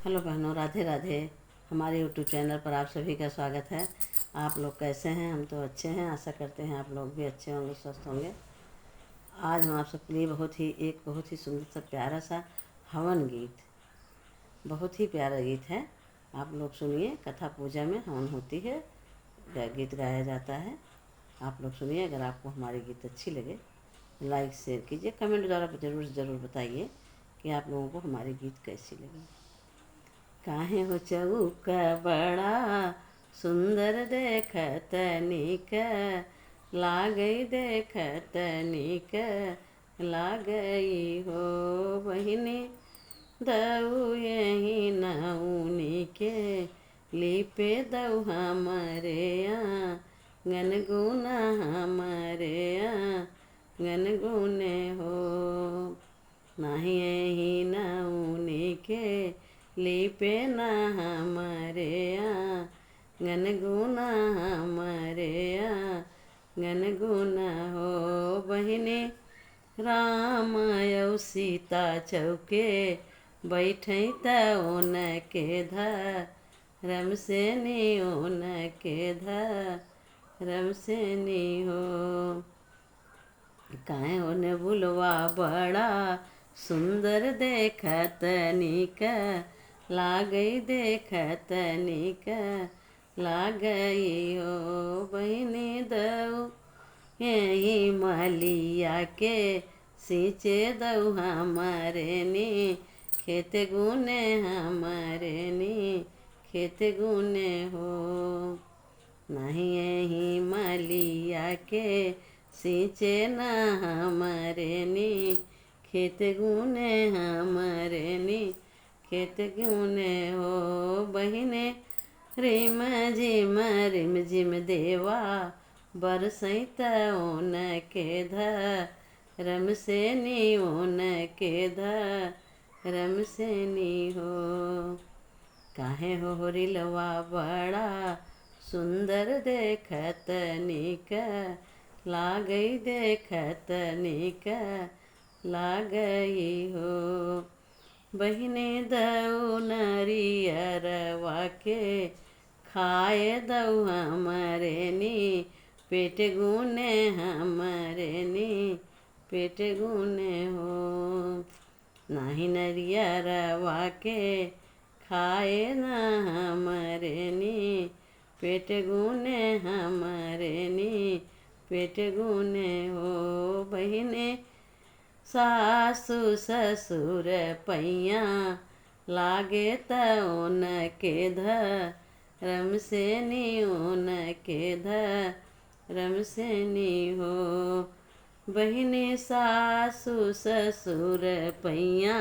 Hello बहनों, राधे राधे। हमारे YouTube channel पर आप सभी का स्वागत है। आप लोग कैसे हैं? हम तो अच्छे हैं। आशा करते हैं आप लोग भी अच्छे होंगे, स्वस्थ होंगे। आज हम आप सबके लिए बहुत ही सुंदर सा प्यारा सा हवन गीत, बहुत ही प्यारा गीत है। आप लोग सुनिए। कथा पूजा में हवन होती है, गीत गाया जाता है। आप लोग सुनिए। अगर आपको हमारी गीत अच्छी लगे लाइक शेयर कीजिए, कमेंट द्वारा ज़रूर बताइए कि आप लोगों को हमारी गीत कैसी लगी। काहे हो चौका बड़ा सुंदर देखत निक, लागई देखत निक, लागई हो बहिनी दऊ यही नऊनी के, लिपे दऊ हमारे गनगुना हमारे गनगुने हो। नाही यही नऊनी के, लिपे न हमारे गनगुना हमारे गनगुना हो बहिनी। राम यौ सीता चौके बैठै त ओन के धरम से नी ओन के धरम से नी हो। काहे ओने बुलवा बड़ा सुंदर देखत निक, लागई देखत निक, लागई हो बहिनी दऊ यही मलिया के, सींचे दऊ हमारे नी खेत गुने हमारे नी खेत गुने हो। नहीं यही मलिया के, सींचे न हमारे नी खेत गुने हमारे नी खेत गुने हो बहिने। रिम झिम देवा बरसैत ओन के धरम से नी ओन के धरम से नी हो। काहे हो रिलवा बड़ा सुंदर देखत निक, लागई देखत निक, लागई हो बहिने दऊ नरियरवा के, खाए दऊ हमारे नी पेट गुने हमारे नी पेट गुने हो। नाही नरियरवा के, खाए न हमारे नी पेट गुने हमारे नी पेट गुने हो बहिने। सासु ससुर पैया लागे त ओन के धरम से नी ओन के धरम से नी हो बहिनी। सासु ससुर पैया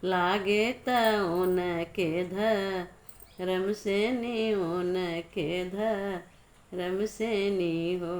लागे त ओन के धरम से नी ओन के धरम से नी हो।